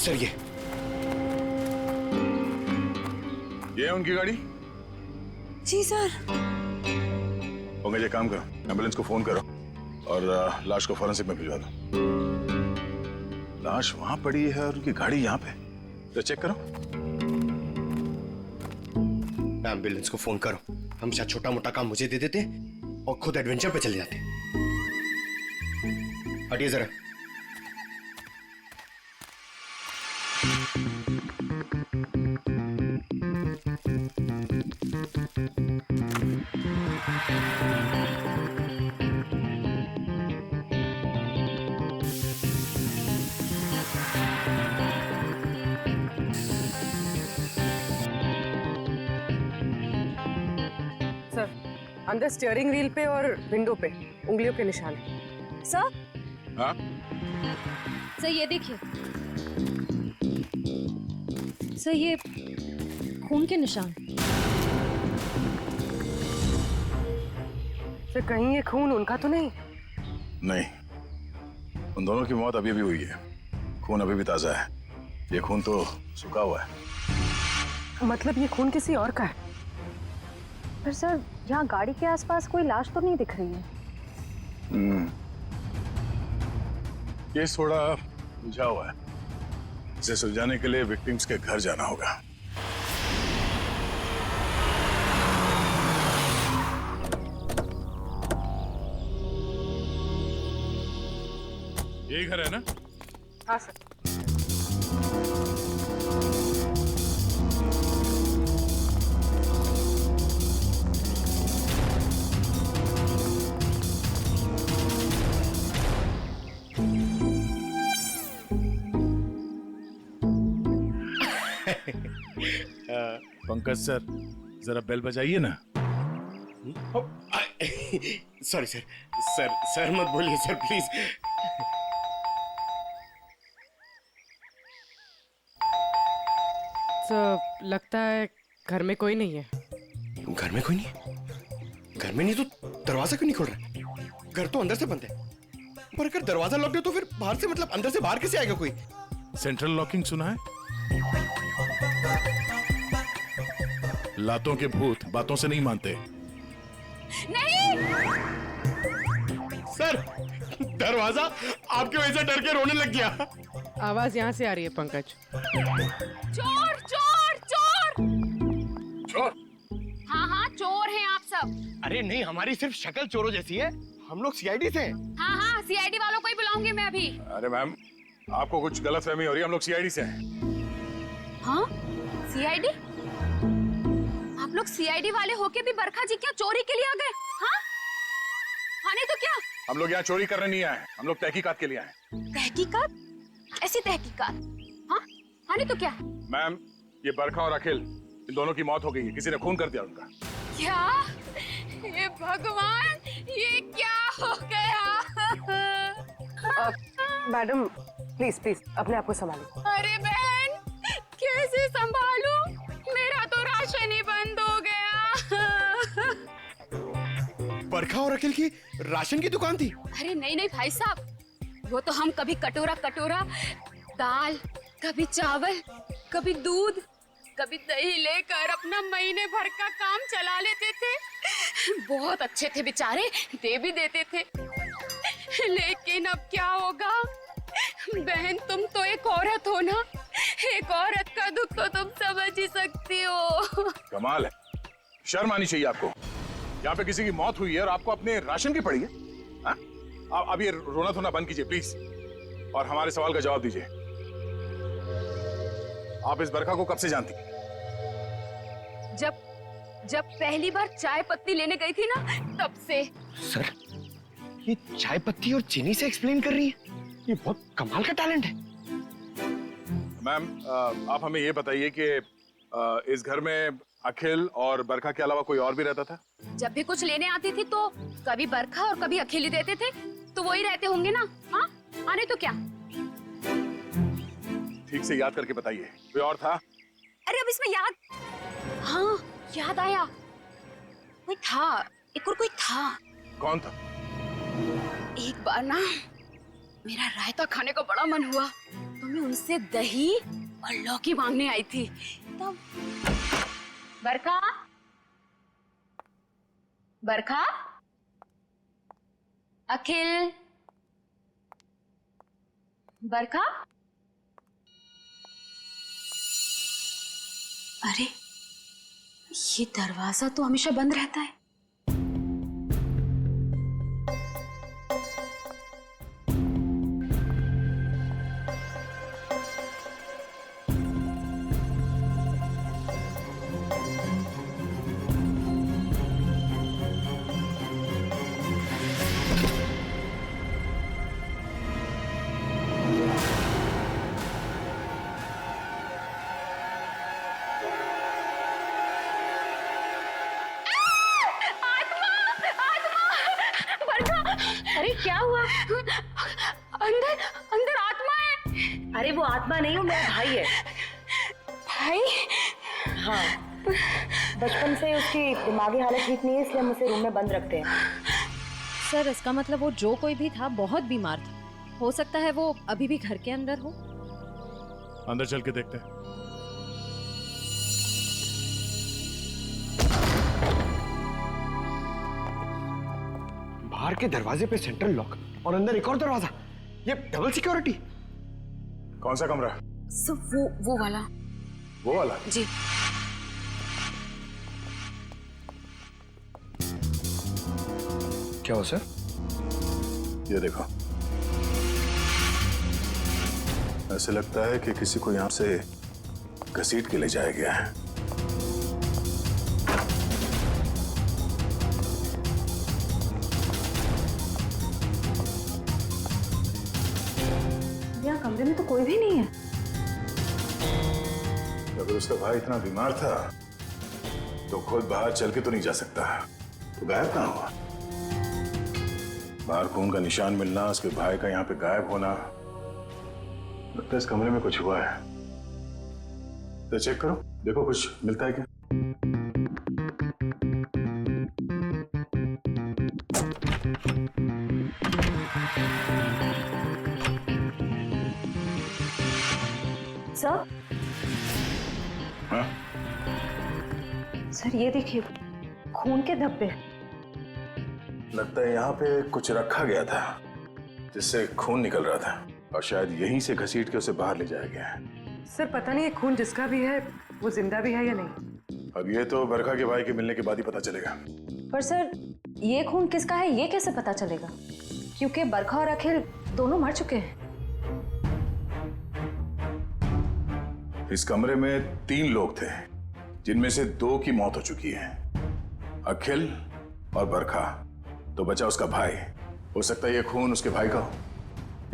Sir ये है उनकी गाड़ी। जी सर। पंकज एक काम करो, एम्बुलेंस को फोन करो और लाश को फॉरेंसिक में भिजवा दो। लाश वहां पड़ी है और उनकी गाड़ी यहाँ पे, तो चेक करो। एम्बुलेंस को फोन करो। हम शायद छोटा मोटा काम मुझे दे देते और खुद एडवेंचर पे चले जाते। हटिए जरा। अंदर स्टीयरिंग व्हील पे और विंडो पे उंगलियों के निशान है। सर। हाँ सर ये देखिए, सर ये खून के निशान। सर कहीं ये खून उनका तो नहीं? नहीं, उन दोनों की मौत अभी भी हुई है। खून अभी भी ताजा है। ये खून तो सूखा हुआ है। मतलब ये खून किसी और का है? पर सर यहाँ गाड़ी के आसपास कोई लाश तो नहीं दिख रही है। केस थोड़ा उलझा हुआ है। इसे सुलझाने के लिए विक्टिम्स के घर जाना होगा। यही घर है ना? हाँ सर। पंकज सर, जरा बेल बजाइए ना। सॉरी सर, सर मत बोलिए सर प्लीज। तो लगता है घर में कोई नहीं है। घर में कोई नहीं है? घर में नहीं तो दरवाजा क्यों नहीं खोल रहा? घर तो अंदर से बंद है, पर अगर दरवाजा लॉक है तो फिर बाहर से, मतलब अंदर से बाहर कैसे आएगा कोई? सेंट्रल लॉकिंग सुना है? लातों के भूत बातों से नहीं मानते। नहीं सर, दरवाजा आपकी वजह से डर के रोने लग गया। आवाज यहाँ से आ रही है पंकज। चोर चोर चोर। चोर? हाँ हाँ चोर हैं आप सब। अरे नहीं, हमारी सिर्फ शक्ल चोरों जैसी है। हम लोग सीआईडी से हैं। हाँ हाँ सीआईडी वालों को ही बुलाऊंगी मैं अभी। अरे मैम, आपको कुछ गलतफहमी हो रही है। हम लोग सीआईडी से हैं। हाँ सीआईडी? आप लोग सीआईडी वाले होके भी बरखा जी क्या चोरी के लिए आ गए? हाँ हाँ नहीं तो क्या? हम लोग यहाँ चोरी करने नहीं आए, हम लोग तहकीकात के लिए आए। तहकीकात? ऐसी तहकीकात? हाँ हाँ नहीं तो क्या? मैम, ये बरखा और अखिल, इन दोनों की मौत हो गई है। किसी ने खून कर दिया उनका। क्या? ये भगवान, ये क्या हो गया? मैडम प्लीज प्लीज अपने आप को संभालो। अरे बहन, कैसे संभालूं? मेरा तो राशन ही बंद हो गया। बरखा और अखिल की राशन की दुकान थी? अरे नहीं नहीं भाई साहब, वो तो हम कभी कटोरा कटोरा दाल, कभी चावल, कभी दूध, कभी दही लेकर अपना महीने भर का काम चला लेते थे। बहुत अच्छे थे बेचारे, दे भी देते थे। लेकिन अब क्या होगा? बहन तुम तो एक औरत हो ना, एक औरत का दुख तो तुम समझ ही सकती हो। कमाल है, शर्म आनी चाहिए आपको। यहाँ पे किसी की मौत हुई है और आपको अपने राशन की पड़ी है। हाँ? अब ये रोना धोना बंद कीजिए प्लीज, और हमारे सवाल का जवाब दीजिए। आप इस बरखा को कब से जानती? जब पहली बार चाय पत्ती लेने गई थी ना, तब से। सर, ये चाय पत्ती और चीनी से एक्सप्लेन कर रही है? ये बहुत कमाल का टैलेंट है। मैम, आप हमें ये बताइए कि इस घर में अखिल और बरखा के अलावा कोई और भी रहता था? जब भी कुछ लेने आती थी तो कभी बरखा और कभी अखिल ही देते थे, तो वही रहते होंगे ना। हाँ आने तो क्या? ठीक से याद करके बताइए, कोई और था? अरे अब इसमें याद, हाँ याद आया, कोई था, एक और कोई था। कौन था? एक बार ना मेरा रायता खाने को बड़ा मन हुआ, तो मैं उनसे दही और लौकी मांगने आई थी तब। बरखा, बरखा, अखिल, बरखा। अरे ये दरवाजा तो हमेशा बंद रहता है। अरे क्या हुआ? अंदर अंदर आत्मा है। अरे वो आत्मा नहीं, वो मेरा भाई है। भाई? हाँ, बचपन से उसकी दिमागी हालत ठीक नहीं है, इसलिए हम उसे रूम में बंद रखते हैं। सर इसका मतलब वो जो कोई भी था बहुत बीमार था। हो सकता है वो अभी भी घर के अंदर हो। अंदर चल के देखते हैं। बाहर के दरवाजे पे सेंट्रल लॉक और अंदर एक और दरवाजा। ये डबल सिक्योरिटी। कौन सा कमरा? सब वो वाला। वो वाला? जी। क्या हो सर? ये देखो, ऐसे लगता है कि किसी को यहां से घसीट के ले जाया गया है। यहाँ कमरे में तो कोई भी नहीं है। अगर उसका भाई इतना बीमार था तो खुद बाहर चल के तो नहीं जा सकता, तो गायब कहाँ हुआ? बाहर खून का निशान मिलना, उसके भाई का यहाँ पे गायब होना, लगता है इस कमरे में कुछ हुआ है। तो चेक करो, देखो कुछ मिलता है क्या। सर, हाँ? सर ये देखिए, खून के धब्बे। लगता है यहाँ पे कुछ रखा गया था जिससे खून निकल रहा था और शायद यहीं से घसीट के उसे बाहर ले जाया गया है। सर पता नहीं ये खून जिसका भी है वो जिंदा भी है या नहीं। अब ये तो बरखा के भाई के मिलने के बाद ही पता चलेगा। पर सर ये खून किसका है ये कैसे पता चलेगा? क्योंकि बरखा और अखिल दोनों मर चुके हैं। इस कमरे में 3 लोग थे जिनमें से 2 की मौत हो चुकी है, अखिल और बरखा। तो बचा उसका भाई। हो सकता है ये खून उसके भाई का हो,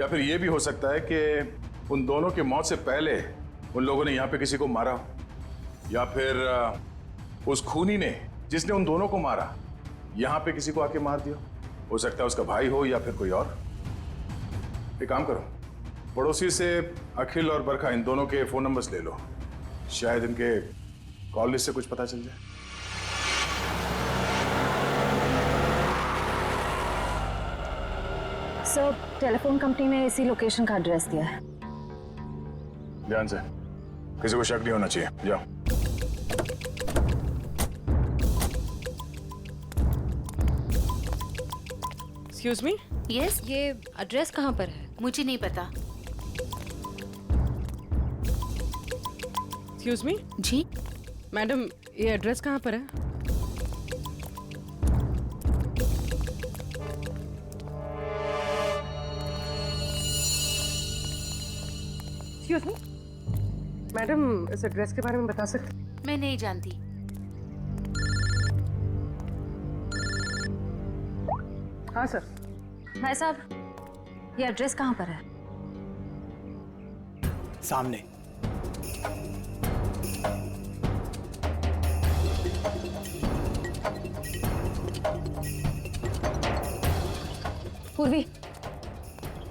या फिर ये भी हो सकता है कि उन दोनों की मौत से पहले उन लोगों ने यहाँ पे किसी को मारा हो, या फिर उस खूनी ने जिसने उन दोनों को मारा यहाँ पे किसी को आके मार दिया। हो सकता है उसका भाई हो या फिर कोई और। एक काम करो, पड़ोसी से अखिल और बरखा इन दोनों के फोन नंबर्स ले लो, शायद इनके कॉल लिस्ट से कुछ पता चल जाए। सर टेलीफोन कंपनी ने इसी लोकेशन का एड्रेस दिया है। ध्यान से, किसी को शक नहीं होना चाहिए। जाओ। एक्सक्यूज मी, यस, ये एड्रेस कहाँ पर है? मुझे नहीं पता। एक्सक्यूज मी जी, मैडम, ये एड्रेस कहाँ पर है? एक्सक्यूज मी मैडम, इस एड्रेस के बारे में बता सकते? मैं नहीं जानती। हाँ सर। भाई साहब, ये एड्रेस कहाँ पर है? सामने। पूर्वी,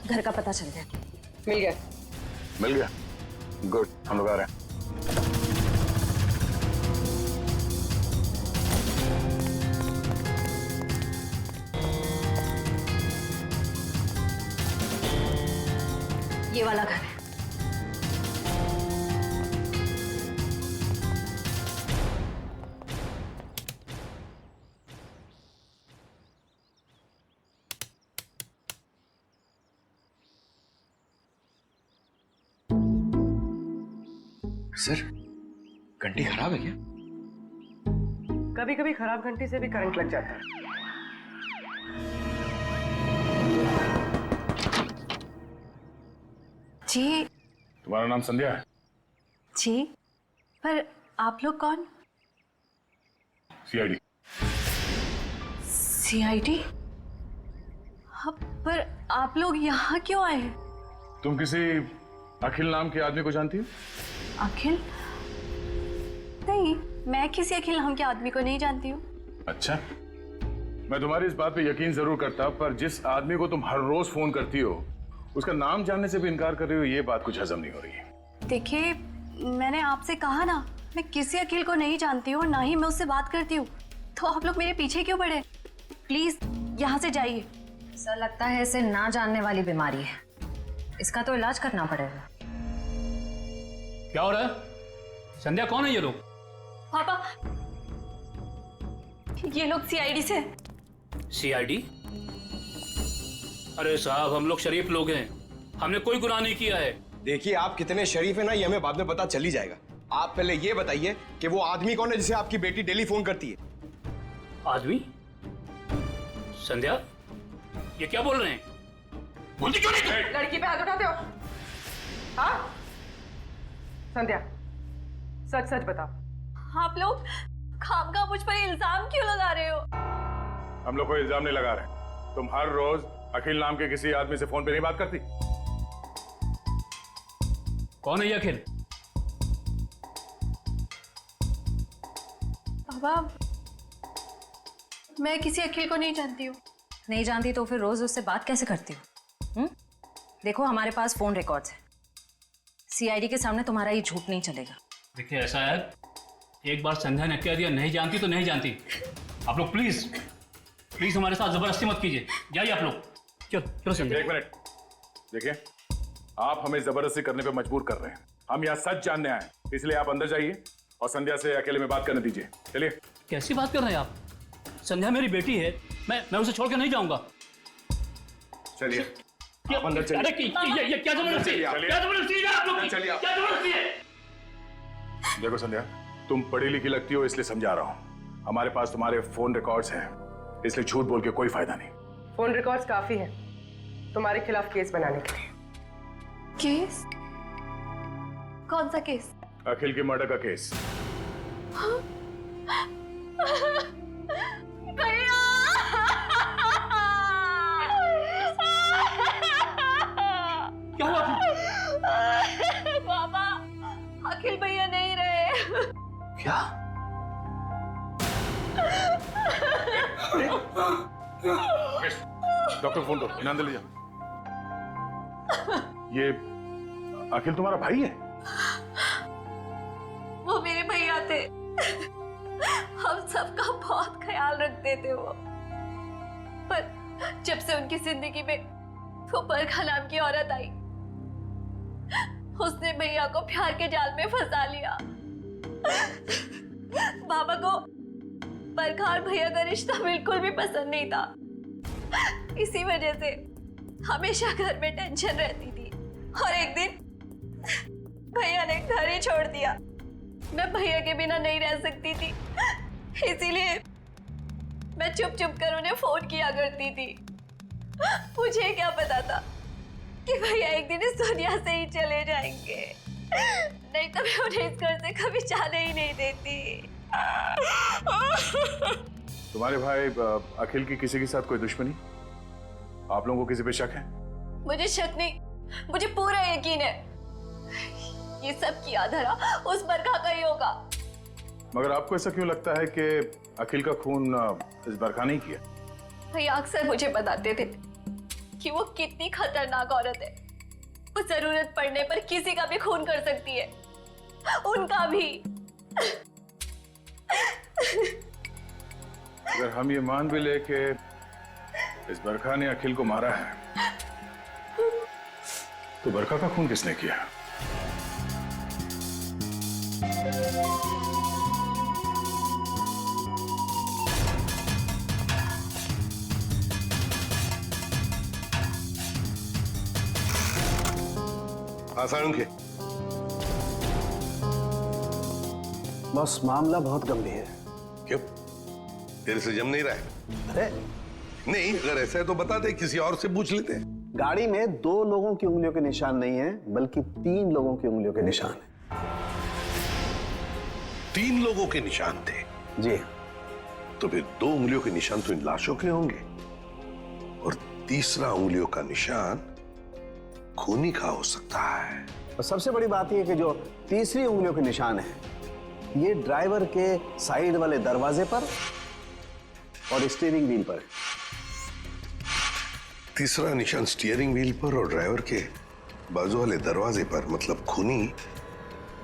घर का पता चल गया। मिल गया। मिल गया? गुड, हम लोग आ रहे हैं। ये वाला घर है। सर घंटी खराब है क्या? कभी कभी खराब घंटी से भी करंट लग जाता है। जी। तुम्हारा नाम संध्या है? जी, पर आप लोग कौन? सीआईडी। सीआईडी? हाँ, पर आप लोग यहाँ क्यों आए हैं? तुम किसी अखिल नाम के आदमी को जानती हो? अखिल? नहीं, मैं किसी अखिल नाम के आदमी को नहीं जानती हूँ। अच्छा, मैं तुम्हारी इस बात पे यकीन जरूर करता, पर जिस आदमी को तुम हर रोज फोन करती हो उसका नाम जानने से भी इनकार कर रही हो, ये बात कुछ हजम नहीं हो रही है। देखिए, मैंने आपसे कहा ना, मैं किसी अखिल को नहीं जानती हूँ और ना ही मैं उससे बात करती हूँ, तो आप लोग मेरे पीछे क्यों पड़े? प्लीज यहाँ से जाइए। सर लगता है इसे ना जानने वाली बीमारी है, इसका तो इलाज करना पड़ेगा। क्या हो रहा है? संध्या, कौन है ये लोग? पापा, ये लोग सीआईडी से। सीआईडी? अरे साहब, हम लोग शरीफ लोग हैं, हमने कोई गुनाह नहीं किया है। देखिए आप कितने शरीफ है ना, ये हमें बाद में पता चल ही जाएगा। आप पहले ये बताइए कि वो आदमी कौन है जिसे आपकी बेटी डेली फोन करती है? आदमी? संध्या, ये क्या बोल रहे हैं? बोलती क्यों नहीं? लड़की पे हाथ उठाते हो? हाँ संध्या, सच सच बताओ। आप लोग खामखा मुझ पर इल्जाम क्यों लगा रहे हो? हम लोग कोई इल्जाम नहीं लगा रहे। तुम हर रोज अखिल नाम के किसी आदमी से फोन पे नहीं बात करती? कौन है ये अखिल? पापा, मैं किसी अखिल को नहीं जानती हूँ। नहीं जानती तो फिर रोज उससे बात कैसे करती हो? देखो हमारे पास फोन रिकॉर्ड्स है, सीआईडी के सामने तुम्हारा ये झूठ नहीं चलेगा। देखिए ऐसा है, एक बार संध्या ने कह दिया नहीं जानती तो नहीं जानती। आप लोग प्लीज प्लीज हमारे साथ जबरदस्ती मत कीजिए, जाइए आप लोग। चलो चलो संध्या। एक मिनट, देखिए आप हमें जबरदस्ती करने पे मजबूर कर रहे हैं। हम यहाँ सच जानने आए, इसलिए आप अंदर जाइए और संध्या से अकेले में बात करने दीजिए। चलिए। कैसी बात कर रहे हैं आप? संध्या मेरी बेटी है, मैं उसे छोड़ के नहीं जाऊंगा। चलिए आप अंदर चलिए। अरे ये क्या जबरदस्ती है? क्या जबरदस्ती है आप लोग की? चलिए आप। क्या जबरदस्ती है? देखो संध्या, तुम पढ़ी लिखी लगती हो इसलिए समझा रहा हूँ। हमारे पास तुम्हारे फोन रिकॉर्ड्स हैं, इसलिए झूठ बोल के कोई फायदा नहीं। फोन रिकॉर्ड्स काफी है तुम्हारे खिलाफ केस बनाने के लिए। केस? कौन सा केस? अखिल के मर्डर का केस। भैया! क्या हुआ? पापा, अखिल भैया नहीं रहे। क्या? डॉक्टर फोन दो, ध्यान दे लीजिए। ये अखिल तुम्हारा भाई है? वो मेरे भैया थे, हम सबका बहुत ख्याल रखते थे वो। पर जब से उनकी जिंदगी में वो बरखा नाम की औरत आई, उसने भैया को प्यार के जाल में फंसा लिया। बाबा को बरखा और भैया का रिश्ता बिल्कुल भी पसंद नहीं था। इसी वजह से हमेशा घर में टेंशन रहती थी और एक दिन भैया ने घर ही छोड़ दिया। मैं भैया के बिना नहीं रह सकती थी, इसीलिए मैं चुप चुप कर उन्हें फोन किया करती थी। मुझे क्या पता था कि भैया एक दिन इस दुनिया से ही चले जाएंगे, नहीं तो मैं उन्हें इस घर से कभी जाने ही नहीं देती। तुम्हारे भाई अखिल की किसी के साथ कोई दुश्मनी? आप लोगों को किसी पे शक है? मुझे शक नहीं, मुझे पूरा यकीन है ये सब किया धरा उस बरखा का ही होगा। मगर आपको ऐसा क्यों लगता है कि अखिल का खून इस बरखा नहीं किया? भैया अक्सर मुझे बताते थे कि वो कितनी खतरनाक औरत है। वो जरूरत पड़ने पर किसी का भी खून कर सकती है, उनका भी। अगर हम ये मान भी ले कि इस बरखा ने अखिल को मारा है, तो बरखा का खून किसने किया? हाँ सारुण के बस मामला बहुत गंभीर है। क्यों? तेरे से जम नहीं रहा है? अरे नहीं, अगर ऐसा है तो बता दे, किसी और से पूछ लेते हैं। गाड़ी में 2 लोगों की उंगलियों के निशान नहीं है, बल्कि 3 लोगों की उंगलियों के निशान है। 3 लोगों के निशान थे? जी। तो फिर 2 उंगलियों के निशान तो इन लाशों के होंगे, और तीसरा उंगलियों का निशान खूनी का हो सकता है। और सबसे बड़ी बात यह कि जो तीसरी उंगलियों के निशान है, ये ड्राइवर के साइड वाले दरवाजे पर और स्टीयरिंग व्हील पर है। तीसरा निशान स्टीयरिंग व्हील पर और ड्राइवर के बाजू वाले दरवाजे पर, मतलब खूनी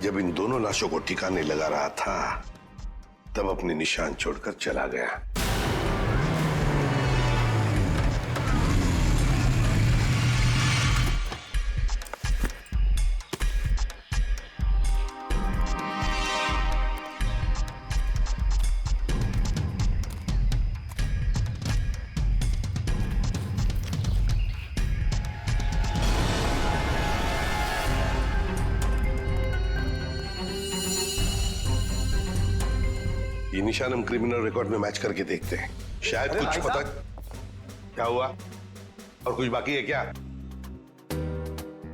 जब इन दोनों लाशों को ठिकाने लगा रहा था तब अपने निशान छोड़कर चला गया। ये निशान हम क्रिमिनल रिकॉर्ड में मैच करके देखते हैं, शायद कुछ पता। क्या हुआ? और कुछ बाकी है क्या?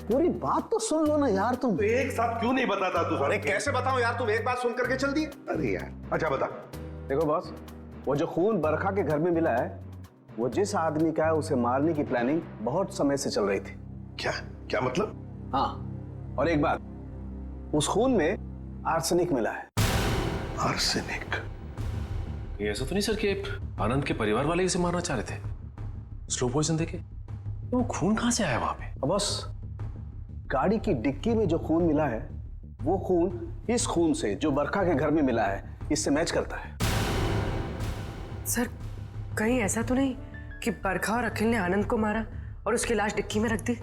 पूरी बात तो सुन लो ना यार तुम। तो एक साथ क्यों नहीं बताता तू? अरे कैसे बताऊं यार, तुम एक बात सुन करके चल दिए। अरे यार, अच्छा बता। देखो बॉस, वो जो खून बरखा के घर में मिला है, वो जिस आदमी का है उसे मारने की प्लानिंग बहुत समय से चल रही थी। क्या क्या मतलब? हाँ, और एक बात, उस खून में आर्सेनिक मिला है। आर्सेनिक? ये ऐसा तो नहीं सर कि आनंद के परिवार वाले इसे मारना चाह रहे थे? स्लो पॉइजन देके? वो खून कहां से आया वहां पे? बस गाड़ी की डिक्की में जो खून मिला है, वो खून इस खून से जो बरखा के घर में मिला है, इससे मैच करता है। सर, कहीं ऐसा तो नहीं कि बरखा और अखिल ने आनंद को मारा और उसकी लाश डिक्की में रख दी?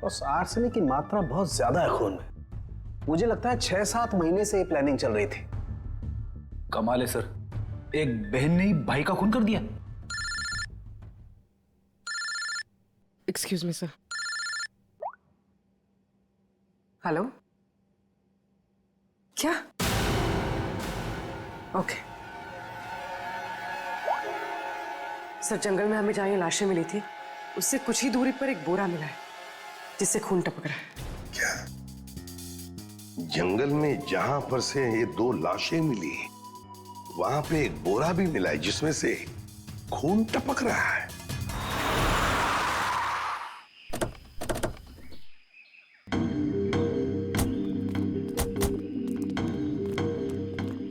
बस आर्सेनिक की मात्रा बहुत ज्यादा है खून में। मुझे लगता है 6-7 महीने से ये प्लानिंग चल रही थी। कमाल है सर, एक बहन ने ही भाई का खून कर दिया। Excuse me sir. हेलो? क्या? ओके सर, जंगल में हमें जहाँ ये लाशें मिली थी, उससे कुछ ही दूरी पर एक बोरा मिला है जिससे खून टपक रहा है। क्या? जंगल में जहां पर से ये 2 लाशें मिली, वहां पे एक बोरा भी मिला है जिसमें से खून टपक रहा है।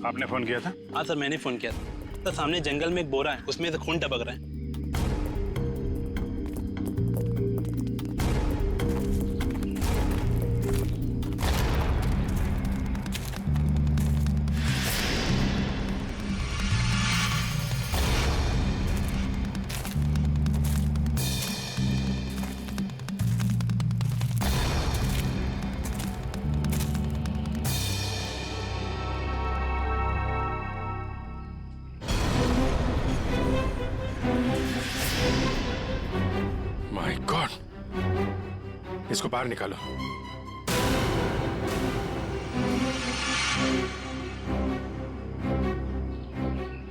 आपने फोन किया था? हाँ सर, मैंने फोन किया था। तो सामने जंगल में एक बोरा है, उसमें से खून टपक रहा है। माय गॉड, इसको बाहर निकालो।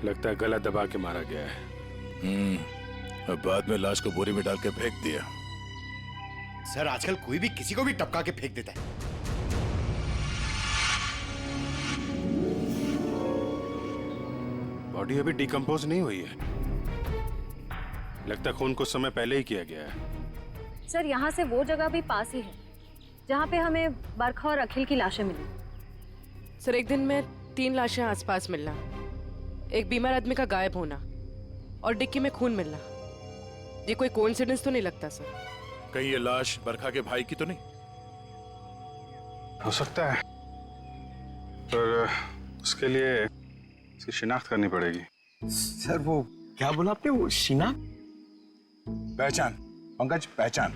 लगता है गला दबा के मारा गया है। अब बाद में लाश को बोरी में डाल के फेंक दिया। सर, आजकल कोई भी किसी को भी टपका के फेंक देता है। बॉडी अभी डिकम्पोज नहीं हुई है। लगता है खून कुछ समय पहले ही किया गया है। सर, यहाँ से वो जगह भी पास ही है जहाँ पे हमें बरखा और अखिल की लाशें मिली। सर, एक दिन में 3 लाशें आसपास मिलना, एक बीमार आदमी का गायब होना और डिक्की में खून मिलना, ये कोई कोइंसिडेंस तो नहीं लगता सर? कहीं ये लाश बरखा के भाई की तो नहीं? हो सकता है, पर उसके लिए इसकी शिनाख्त करनी पड़ेगी। सर, वो क्या बोला आपने? वो शिनाख्त? पहचान पंकज, पहचान।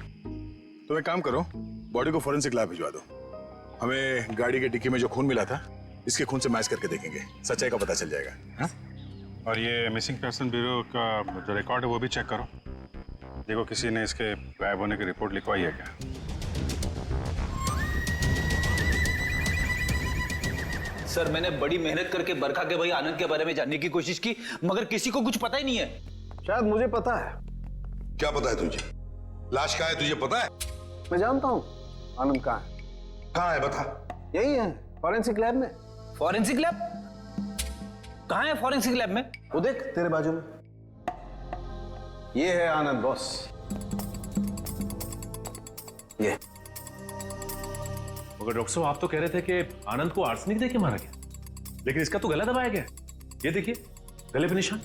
तो एक काम करो, बॉडी को फोरेंसिक लैब भिजवा दो। हमें गाड़ी के डिक्की में जो खून मिला था, इसके खून से मैच करके देखेंगे, सच्चाई का पता चल जाएगा। हाँ? और ये मिसिंग पर्सन ब्यूरो का जो रिकॉर्ड है वो भी चेक करो, देखो किसी ने इसके गायब होने की रिपोर्ट लिखवाई है क्या। सर मैंने बड़ी मेहनत करके बरखा के भाई आनंद के बारे में जानने की कोशिश की, मगर किसी को कुछ पता ही नहीं है। शायद मुझे पता है। क्या पता है तुझे? लाश कहाँ है तुझे पता है? मैं जानता हूँ आनंद कहाँ है। कहाँ है बता। यही है, फॉरेंसिक लैब में। Forensic lab? कहाँ है फॉरेंसिक लैब में? वो देख तेरे बाजू में, ये है आनंद बॉस। ये मगर डॉक्टर साहब आप तो कह रहे थे कि आनंद को आर्सेनिक देके मारा गया, लेकिन इसका तो गला दबाया गया। ये देखिए गले पे निशान।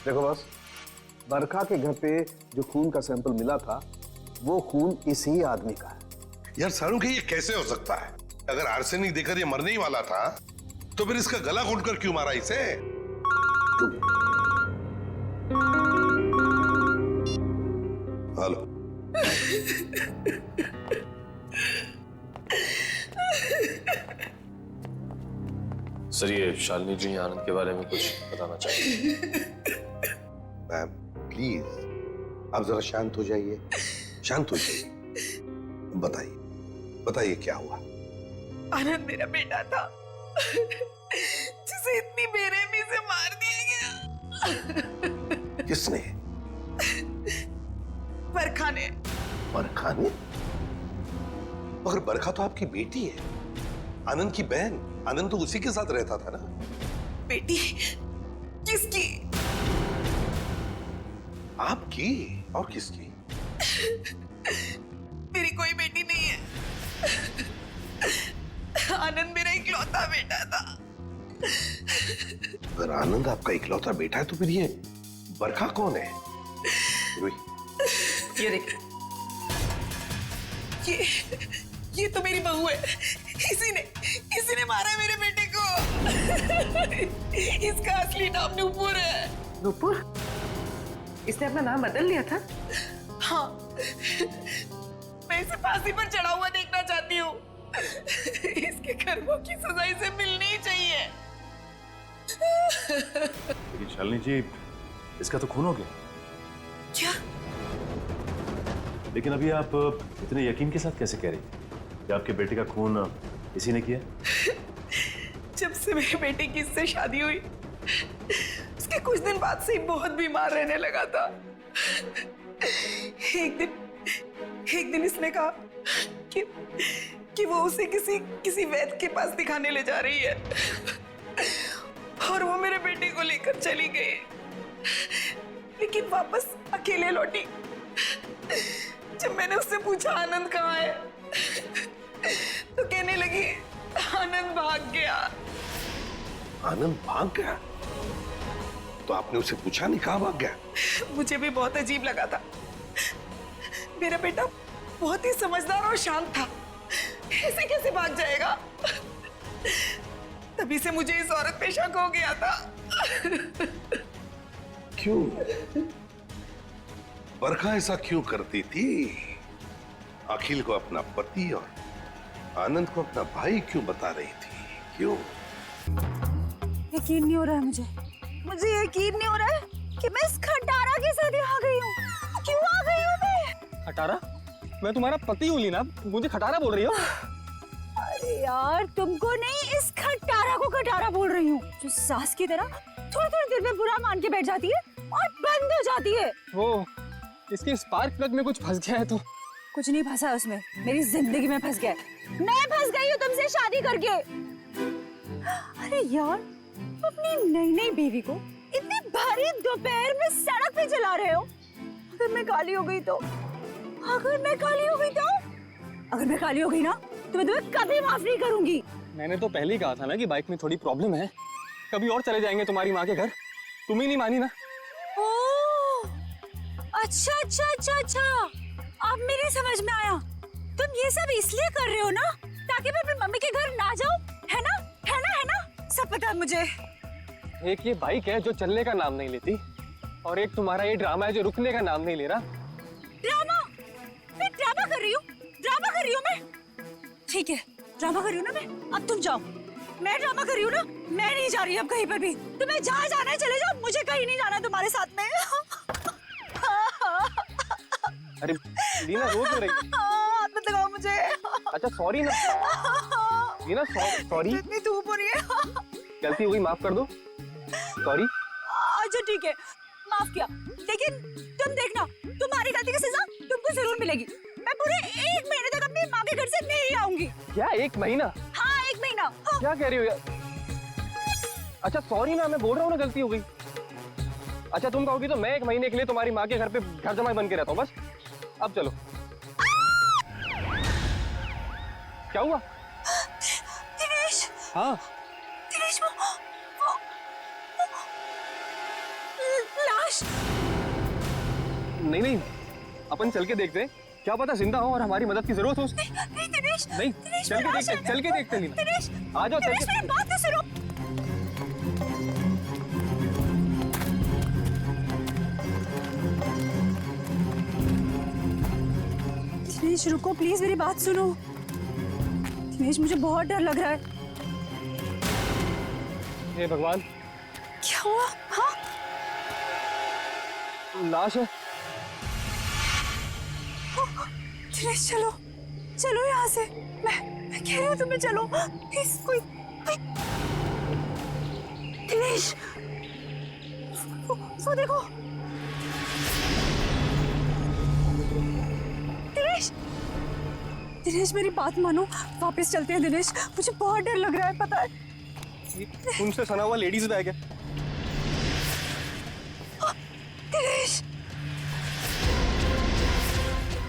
देखो बॉस, बरखा के घर पे जो खून का सैंपल मिला था वो खून इसी आदमी का है। यार सारू के ये कैसे हो सकता है? अगर आर्सेनिक देकर ये मरने ही वाला था तो फिर इसका गला घोंटकर क्यों मारा इसे? हेलो। सर ये शालिनी जी आनंद के बारे में कुछ बताना चाहिए। मैम प्लीज आप जरा शांत हो जाइए, शांत हो जाइए। बताइए बताइए क्या हुआ? आनंद मेरा बेटा था जिसे इतनी बेरहमी से मार दिया गया। किसने? बरखा ने। बरखा ने? मगर बरखा तो आपकी बेटी है, आनंद की बहन। आनंद तो उसी के साथ रहता था ना। बेटी किसकी? आपकी और किसकी? मेरी कोई बेटी नहीं है। आनंद मेरा इकलौता बेटा था। अगर आनंद आपका इकलौता बेटा है तो फिर ये बरखा कौन है? ये देख, ये तो मेरी बहू है। इसी ने मारा मेरे बेटे को। इसका असली नाम नूपुर है। नूपुर? इसने अपना नाम बदल लिया था? हाँ, मैं इसे फांसी पर चढ़ा हुआ देखना चाहती हूँ। इसके कर्मों की सजा इसे मिलनी ही चाहिए। लेकिन शालिनी जी इसका तो खून हो गया। क्या? लेकिन अभी आप इतने यकीन के साथ कैसे कह रही हैं कि आपके बेटे का खून इसी ने किया? जब से मेरे बेटे की इससे शादी हुई उसके कुछ दिन बाद से ही बहुत बीमार रहने लगा था। एक दिन इसने कहा कि वो उसे किसी वैद्य के पास दिखाने ले जा रही है और वो मेरे बेटे को लेकर चली गई, लेकिन वापस अकेले लौटी। जब मैंने उससे पूछा आनंद कहाँ है तो कहने लगी आनंद भाग गया। आनंद भाग गया? तो आपने उसे पूछा नहीं कहाँ भाग गया? मुझे भी बहुत अजीब लगा था। मेरा बेटा बहुत ही समझदार और शांत था, ऐसे कैसे भाग जाएगा? तभी से मुझे इस औरत पे शक हो गया था। क्यों? बरखा ऐसा क्यों करती थी? अखिल को अपना पति और आनंद को अपना भाई क्यों बता रही थी? क्यों? यकीन नहीं हो रहा है मुझे यकीन नहीं हो रहा है कि मैं इस खटारा के साथ यहाँ गई हूँ। क्यों आ गई हूँ मैं? खटारा? मैं तुम्हारा पति हूँ लीना, मुझे खटारा बोल रही हो? अरे यार तुमको नहीं, इस खटारा को खटारा बोल रही हूँ, जो सास की तरह थोड़ी थोड़ी देर में बुरा मान के बैठ जाती है और बंद हो जाती है। वो इसके स्पार्क प्लग में कुछ फंस गया है तो? कुछ नहीं फंसा उसमें, मेरी जिंदगी में फंस गया है। मैं फंस गई हूँ तुमसे शादी करके। अरे यार अपनी नई नई बीवी को इतनी भारी दोपहर में सड़क पे चला रहे हो। अगर मैं काली हो गई तो? अगर मैं काली हो गई तो? अगर मैं काली हो गई ना तो मैं तुम्हें कभी माफ नहीं करूंगी। मैंने तो पहले ही कहा था ना कि बाइक में थोड़ी प्रॉब्लम है, कभी और चले जाएंगे तुम्हारी माँ के घर। तुम ही नहीं मानी ना। ओह अच्छा अच्छा अच्छा अच्छा, अब मेरी समझ में आया। तुम ये सब इसलिए कर रहे हो ना ताकि मैं अपनी मम्मी के घर ना जाऊं, है ना? है ना? है ना? सब पता है मुझे। एक ये बाइक है जो चलने का नाम नहीं लेती, और एक तुम्हारा ये ड्रामा है जो रुकने का नाम नहीं ले रहा। ड्रामा? मैं ड्रामा कर रही हूँ? ड्रामा कर रही हूँ मैं? ठीक है ड्रामा कर रही हूँ ना मैं। अब तुम जाओ। मैं ड्रामा कर रही हूँ ना, मैं नहीं जा रही अब कहीं पर भी। तुम्हें जहाँ जाना है चले जाओ, मुझे कहीं नहीं जाना तुम्हारे साथ में। अरे लीना रो क्यों रही? मत लगाओ मुझे। अच्छा सॉरी ना। ये ना सॉरी, इतनी धूप हो रही है। गलती हो गई, माफ कर दो। सॉरी। अच्छा ठीक है, माफ किया, लेकिन तुम देखना, तुम्हारी गलती की सजा तुमको जरूर मिलेगी। मैं पूरे 1 महीने तक अपनी माँ के घर से नहीं आऊंगी। क्या 1 महीना? हाँ 1 महीना। हाँ। क्या कह रही हो यार? अच्छा सॉरी ना, मैं बोल रहा हूँ ना गलती हो गई। अच्छा तुम कहोगी तो मैं 1 महीने के लिए तुम्हारी माँ के घर पे घर जमाई बन के रहता हूँ बस। अब चलो। क्या हुआ? दिनेश। हाँ दिनेश, वो लाश। नहीं, अपन चल के देखते हैं, क्या पता जिंदा हो और हमारी मदद की जरूरत हो उसकी। नहीं दिनेश, नहीं, चल के देखते लीना। दिनेश, आ जाओ, दिनेश मेरी बात तो सुनो। दिनेश रुको प्लीज, मेरी बात सुनो। दिनेश मुझे बहुत डर लग रहा है। हे भगवान, क्या हुआ? हाँ लाश है। दिनेश चलो, चलो यहाँ से। मैं कह रही हूँ तुम्हें चलो प्लीज। कोई दिनेश, वो देखो। दिनेश, दिनेश मेरी बात मानो, वापस चलते हैं दिनेश, मुझे बहुत डर लग रहा है पता है। उनसे सना हुआ लेडीज बैग है। दिनेश,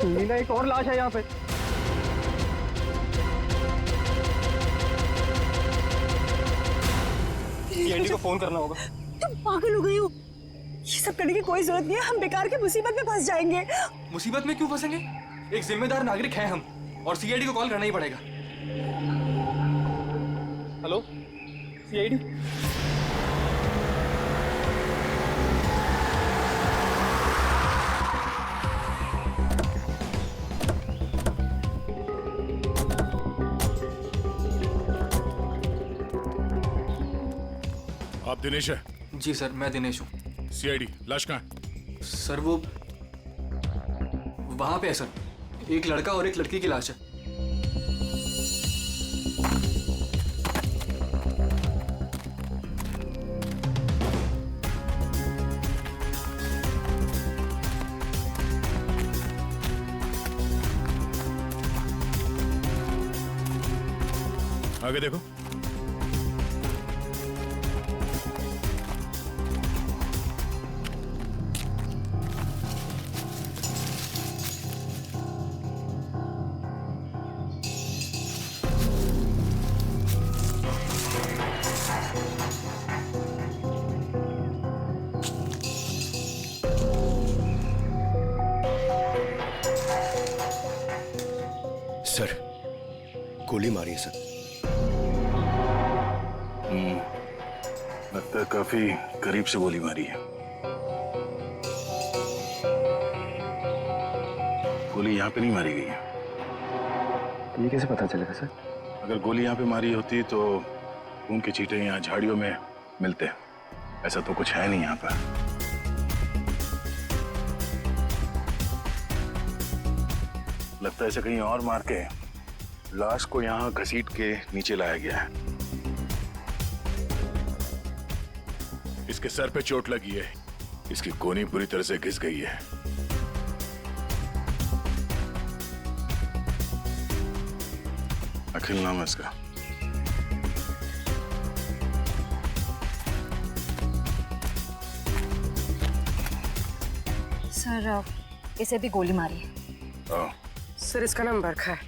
लीना एक और लाश है यहाँ पे। सीआईडी को फोन करना होगा। तुम पागल हो गई हो? ये सब करने की कोई जरूरत नहीं है, हम बेकार की मुसीबत में फंस जाएंगे। मुसीबत में क्यों फंसेंगे? एक जिम्मेदार नागरिक हैं हम, और सीआईडी को कॉल करना ही पड़ेगा। Hello CID. आप दिनेश है? जी सर, मैं दिनेश हूँ। सीआईडी, लाश कहाँ है? सर वो वहां पे है सर, एक लड़का और एक लड़की की लाश है। आगे देखो। सर, गोली मारी है सर। लगता है काफी करीब से गोली मारी है। गोली यहाँ पे नहीं मारी गई है। ये कैसे पता चलेगा सर? अगर गोली यहाँ पे मारी होती तो खून के छींटे यहाँ झाड़ियों में मिलते। ऐसा तो कुछ है नहीं यहाँ पर। लगता है इसे कहीं और मार के लाश को यहाँ घसीट के नीचे लाया गया है। इसके सर पे चोट लगी है, इसकी कोहनी पूरी तरह से घिस गई है। अखिल नाम है इसका। सर इसे भी गोली मारी है। सर इसका नाम बरखा है,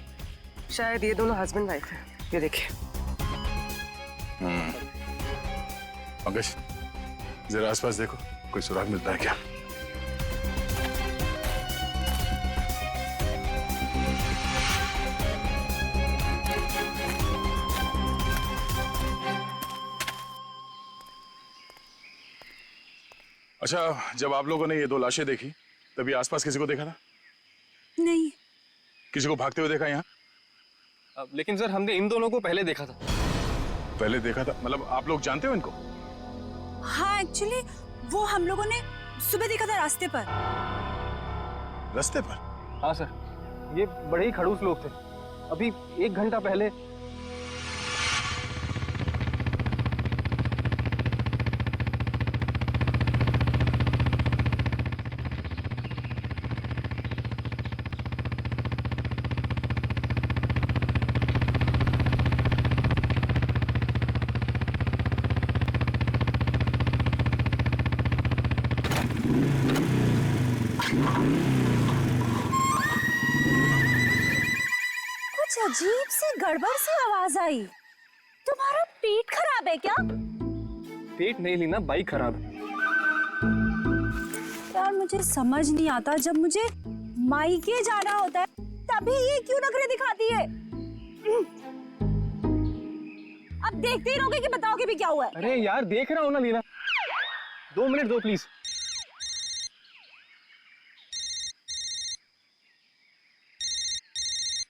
शायद ये दोनों हस्बैंड वाइफ है। ये देखिए। पंकज, जरा आसपास देखो, कोई सुराग मिलता है क्या? अच्छा, जब आप लोगों ने ये 2 लाशें देखी तभी आसपास किसी को देखा था? नहीं। किसी को भागते हुए देखा यहाँ? लेकिन सर हमने इन दोनों को पहले देखा था। पहले देखा था मतलब आप लोग जानते हो इनको? हाँ एक्चुअली वो हम लोगों ने सुबह देखा था रास्ते पर। रास्ते पर? हाँ सर, ये बड़े ही खड़ूस लोग थे। अभी 1 घंटा पहले कुछ अजीब सी गड़बड़ सी आवाज आई। तुम्हारा पेट खराब है क्या? पेट नहीं लीना, बाइक खराब है। यार मुझे समझ नहीं आता, जब मुझे मायके जाना होता है तभी ये क्यों नखरे दिखाती है? अब देखते ही रहोगे कि बताओगे भी क्या हुआ है? अरे यार देख रहा हूँ ना लीना, 2 मिनट दो प्लीज।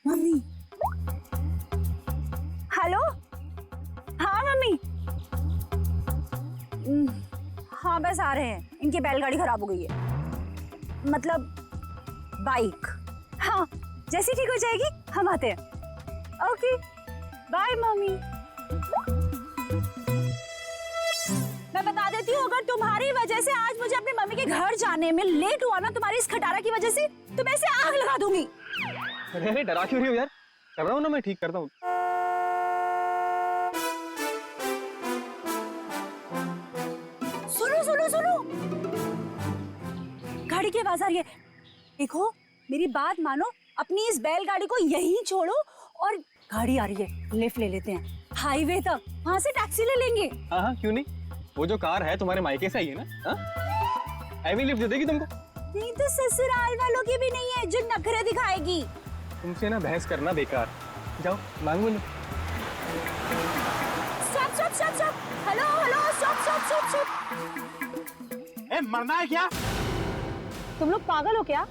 मम्मी। हेलो। हाँ मम्मी। हाँ बस आ रहे हैं, इनकी बैलगाड़ी खराब हो गई है, मतलब बाइक। हाँ जैसी ठीक हो जाएगी हम आते हैं। Okay bye mummy. मैं बता देती हूँ, अगर तुम्हारी वजह से आज मुझे अपनी मम्मी के घर जाने में लेट हुआ ना, तुम्हारी इस खटारा की वजह से, तो मैं इसे आग लगा दूंगी। अरे डरा क्यों रही हो यार, कर रहा हूँ ना मैं, ठीक करता हूँ। सुनो सुनो सुनो, गाड़ी की आवाज आ रही है। देखो मेरी बात मानो, अपनी इस बैलगाड़ी को यहीं छोड़ो और गाड़ी आ रही है, लिफ्ट ले लेते हैं हाईवे तक, वहां से टैक्सी ले लेंगे। हाँ हाँ क्यों नहीं, वो जो कार है तुम्हारे मायके से आई है ना, हाँ हैवी लिफ्ट दे देगी तुमको। नहीं तो ससुराल वालों की भी नहीं है जो नखरे दिखाएगी। तुमसे ना बहस करना बेकार, जाओ मांगो लो। Stop stop stop stop, hello hello stop stop stop stop. ए मरना है क्या? तुम लोग पागल हो क्या?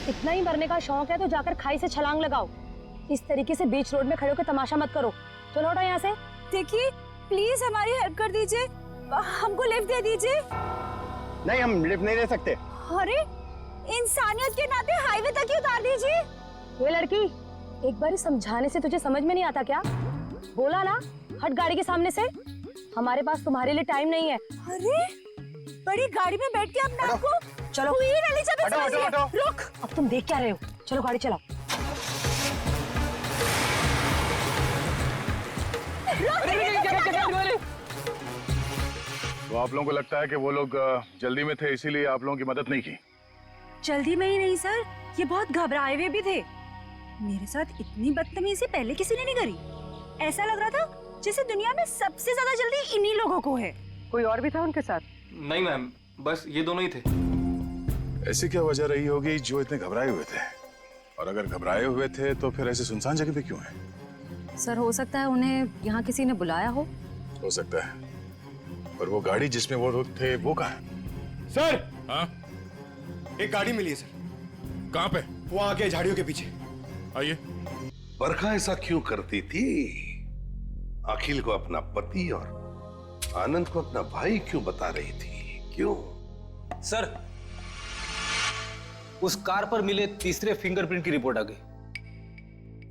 इतना ही मरने का शौक है तो जाकर खाई से छलांग लगाओ। इस तरीके से बीच रोड में खड़े होकर तमाशा मत करो। चलो हटो यहाँ से। देखिए प्लीज हमारी हेल्प कर दीजिए, हमको लिफ्ट दे दीजिए। नहीं हम लिफ्ट नहीं दे सकते। अरे इंसानियत के नाते हाईवे तक ही उतार दीजिए। ये लड़की, एक बार समझाने से तुझे समझ में नहीं आता क्या? बोला ना हट गाड़ी के सामने से, हमारे पास तुम्हारे लिए टाइम नहीं है। अरे बड़ी गाड़ी में बैठ के अपने आप को चलो रुक। अब तुम देख क्या रहे हो, चलो गाड़ी चलाओ। तो आप लोगों को लगता है कि वो लोग जल्दी में थे इसीलिए आप लोगों की मदद नहीं की? जल्दी में ही नहीं सर, ये बहुत घबराए हुए भी थे। मेरे साथ इतनी बदतमीजी पहले किसी ने नहीं करी। ऐसा लग रहा था जैसे दुनिया में सबसे ज्यादा जल्दी इन्हीं लोगों को है। कोई और भी था उनके साथ? नहीं मैम, बस ये दोनों ही थे। ऐसी क्या वजह रही होगी जो इतने घबराए हुए थे? और अगर घबराए हुए थे तो फिर ऐसे सुनसान जगह पे क्यों है? सर हो सकता है उन्हें यहाँ किसी ने बुलाया हो सकता है। पर वो गाड़ी जिसमें वो लोग थे वो कहाँ है? सर हाँ एक गाड़ी मिली है सर। कहाँ पे? वो आगे झाड़ियों के पीछे। आइए। बरखा ऐसा क्यों करती थी? अखिल को अपना पति और आनंद को अपना भाई क्यों बता रही थी? क्यों? सर उस कार पर मिले तीसरे फिंगरप्रिंट की रिपोर्ट आ गई।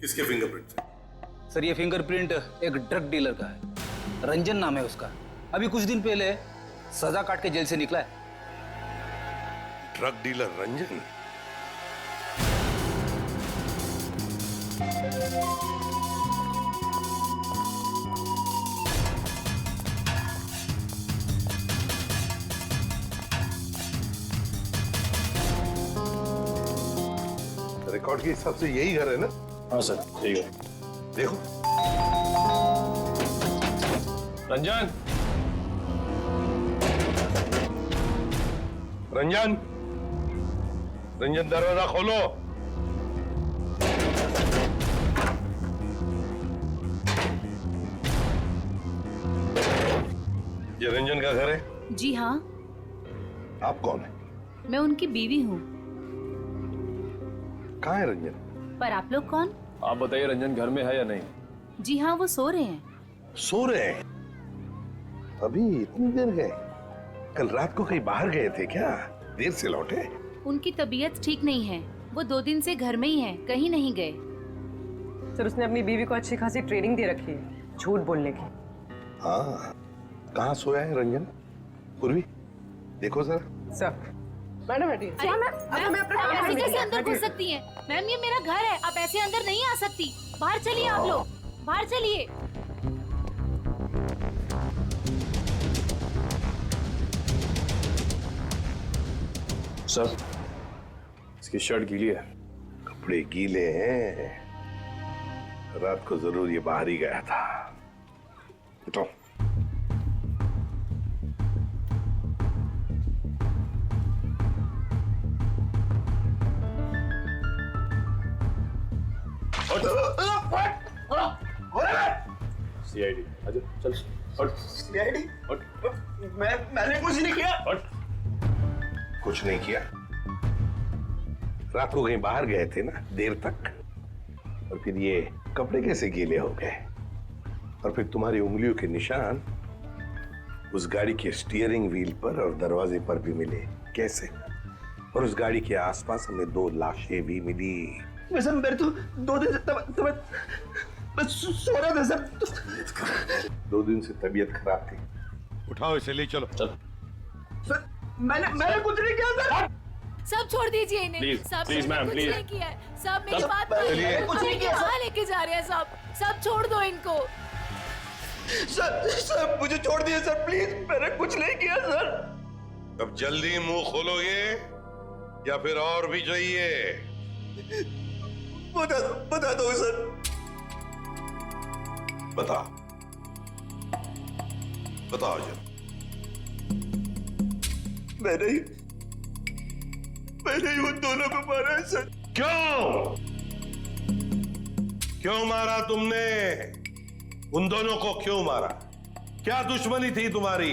किसके फिंगरप्रिंट? सर ये फिंगरप्रिंट एक ड्रग डीलर का है, रंजन नाम है उसका। अभी कुछ दिन पहले सजा काट के जेल से निकला है। Drug dealer Ranjan? रिकॉर्ड के हिसाब से यही घर है ना? हाँ सर ठीक है। देखो रंजन, रंजन, रंजन दरवाजा खोलो। ये रंजन का घर है? जी हाँ। आप कौन है? मैं उनकी बीवी हूँ। कहाँ है रंजन? पर आप लोग कौन? आप बताइए रंजन घर में है या नहीं? जी हाँ वो सो रहे हैं। सो रहे हैं? अभी इतनी देर गए? कल रात को कहीं बाहर गए थे क्या? देर से लौटे? उनकी तबीयत ठीक नहीं है, वो 2 दिन से घर में ही हैं, कहीं नहीं गए। सर उसने अपनी बीवी को अच्छी खासी ट्रेनिंग दे रखी है झूठ बोलने की। हाँ कहाँ सोया है रंजन? पूर्वी देखो जरा। सर मैडम बैठिए। आप ऐसे कैसे अंदर घुस सकती हैं? मैम ये मेरा घर है, आप ऐसे अंदर नहीं आ सकती। बाहर चलिए आप लोग, बाहर चलिए। सर इसकी शर्ट गीली है। कपड़े गीले हैं, रात को जरूर ये बाहर ही गया था। उठो। सीआईडी आजा चल। सीआईडी? मैंने कुछ नहीं किया। कुछ नहीं किया? रात को कहीं बाहर गए थे ना देर तक, और फिर ये कपड़े कैसे गीले हो गए? और फिर तुम्हारी उंगलियों के निशान उस गाड़ी के स्टीयरिंग व्हील पर और दरवाजे पर भी मिले, कैसे? और उस गाड़ी के आसपास हमें 2 लाशें भी मिली। वैसे मेरे तो 2 दिन से मैं सो रहा था सर। 2 दिन से तबीयत खराब थी। उठाओ इसे, ले चलो। चल। सर मैंने कुछ नहीं किया सर। सब छोड़ दीजिए इन्हें। Please, सब please, मैंने ma'am, कुछ please. नहीं किया है। सब मेरी सब- बात चलिए। कुछ नहीं किया, कहाँ लेके जा रहे हैं सब छोड़ दो इनको। सर मुझे छोड़ दिए सर, प्लीज। मैंने कुछ नहीं किया सर। अब जल्दी मुंह खोलोगे या फिर और भी चाहिए? बता दो सर। बताओ जल्दी। मैंने ही उन दोनों को मारा है सर। क्यों मारा तुमने? उन दोनों को क्यों मारा? क्या दुश्मनी थी तुम्हारी?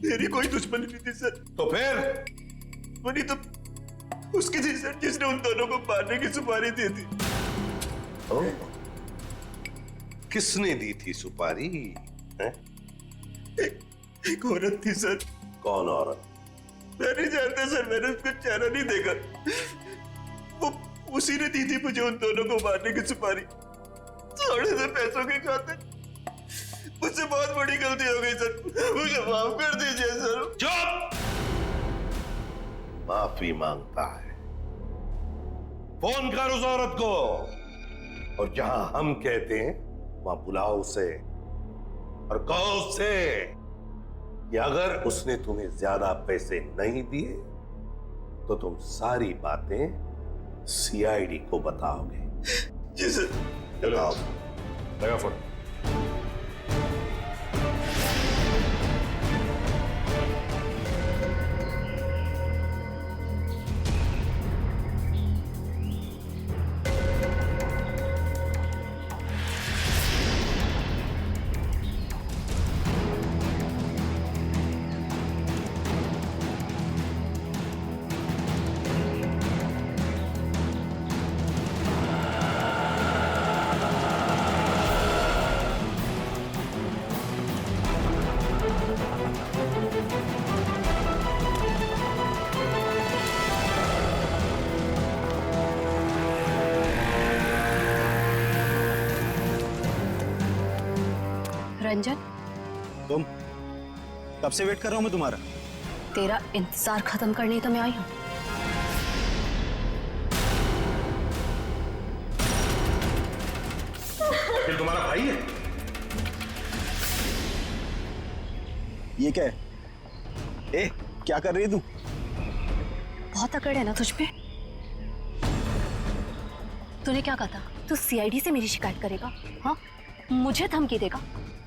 मेरी कोई दुश्मनी नहीं थी सर। तो फिर? दुश्मनी तो उसकी थी सर, जिसने उन दोनों को मारने की सुपारी दी थी। किसने दी थी सुपारी? एक औरत थी सर। कौन औरत? मैं नहीं जानता सर, मैंने उसका चेहरा नहीं देखा। वो उसी ने दी थी मुझे उन दोनों को मारने की सुपारी, थोड़े से पैसों के खातिर। मुझसे बहुत बड़ी गलती हो गई सर, मुझे माफ कर दीजिए सर। चुप! माफी मांगता है? फोन कर उस औरत को, और जहां हम कहते हैं वहां बुलाओ उसे, और कहो उससे कि अगर उसने तुम्हें ज्यादा पैसे नहीं दिए तो तुम सारी बातें सीआईडी को बताओगे। जी सर। चलो लगा फोन। रंजन, तुम कब से वेट कर रहा हूं मैं तुम्हारा। तेरा इंतजार खत्म करने तो मैं आई हूँ। फिर तुम्हारा भाई है? ये क्या है? ए, क्या कर रही है तू? बहुत अकड़ है ना तुझ पे। तूने क्या कहा था? तू सीआईडी से मेरी शिकायत करेगा? हाँ, मुझे धमकी देगा,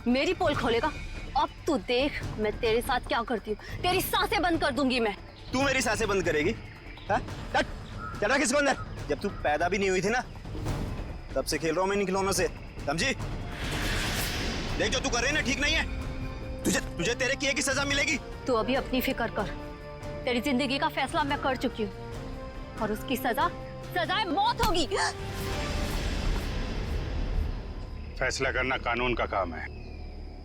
मेरी पोल खोलेगा। अब तू देख मैं तेरे साथ क्या करती हूँ। तेरी सांसें बंद कर दूंगी मैं। तू मेरी सांसें बंद करेगी? हाँ? चढ़ा किसको अंदर? जब तू पैदा भी नहीं हुई थी ना, तब से खेल रहा हूं मैं इन खिलौनों से, समझी? देख जो तू कर रही है ना ठीक नहीं है। तुझे तेरे किए की सजा मिलेगी। तू अभी अपनी फिक्र कर। तेरी जिंदगी का फैसला मैं कर चुकी हूँ, और उसकी सजाए मौत होगी। फैसला करना कानून का काम है,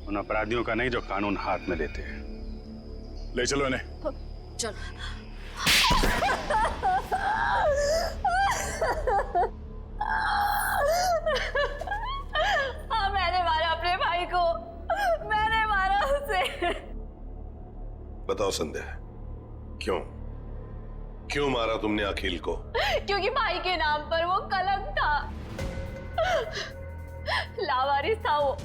उन अपराधियों का नहीं जो कानून हाथ में लेते हैं। ले चलो इन्हें। चल। हाँ, मैंने मारा अपने भाई को, मैंने मारा उसे। बताओ संध्या, क्यों मारा तुमने अखिल को? क्योंकि भाई के नाम पर वो कलंक था। लावारिस था वो,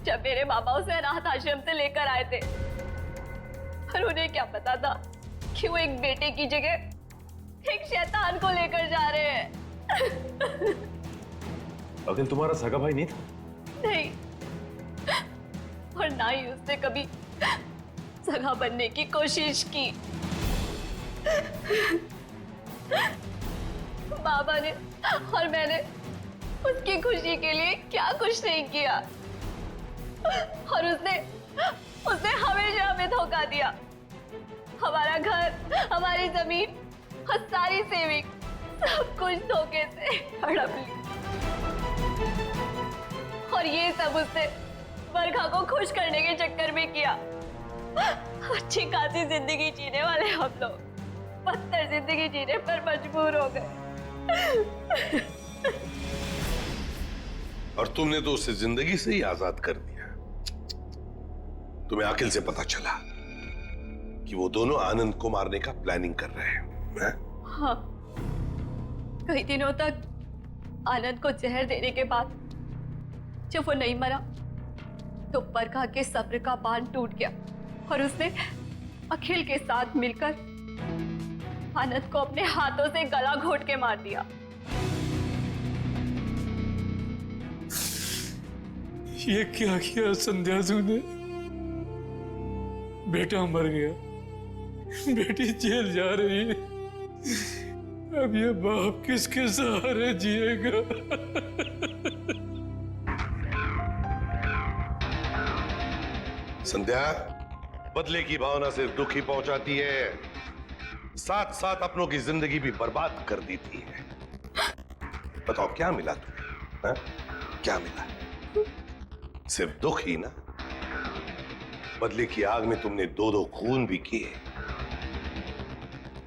जब मेरे बाबा उसे अनाथ आश्रम से लेकर आए थे। और उन्हें क्या पता था कि वो एक बेटे की जगह एक शैतान को लेकर जा रहे हैं। अखिल तुम्हारा सगा भाई नहीं था? नहीं, और ना ही उसने कभी सगा बनने की कोशिश की। बाबा ने और मैंने उसकी खुशी के लिए क्या कुछ नहीं किया, और उसने हमेशा हमें धोखा दिया। हमारा घर, हमारी जमीन और सारी सेविंग सब कुछ धोखे से हड़प ली, और ये सब उसने बरखा को खुश करने के चक्कर में किया। अच्छी खासी जिंदगी जीने वाले हम लोग बदतर जिंदगी जीने पर मजबूर हो गए। और तुमने तो उसे जिंदगी से ही आजाद कर दिया। तुम्हें अखिल से पता चला कि वो दोनों आनंद को मारने का प्लानिंग कर रहे हैं। हाँ, कई दिनों तक आनंद को जहर देने के बाद जब वो नहीं मरा तो बरखा के सब्र का बांध टूट गया, और उसने अखिल के साथ मिलकर आनंद को अपने हाथों से गला घोट के मार दिया। ये क्या किया संध्या तूने? बेटा मर गया, बेटी जेल जा रही है, अब ये बाप किसके सहारे जिएगा? संध्या, बदले की भावना सिर्फ दुख ही पहुंचाती है, साथ साथ अपनों की जिंदगी भी बर्बाद कर देती है। बताओ क्या मिला तुम्हें? हा? क्या मिला? सिर्फ दुख ही ना? बदले की आग में तुमने दो खून भी किए।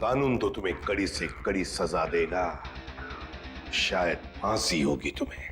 कानून तो तुम्हें कड़ी से कड़ी सजा देगा, शायद फांसी होगी तुम्हें।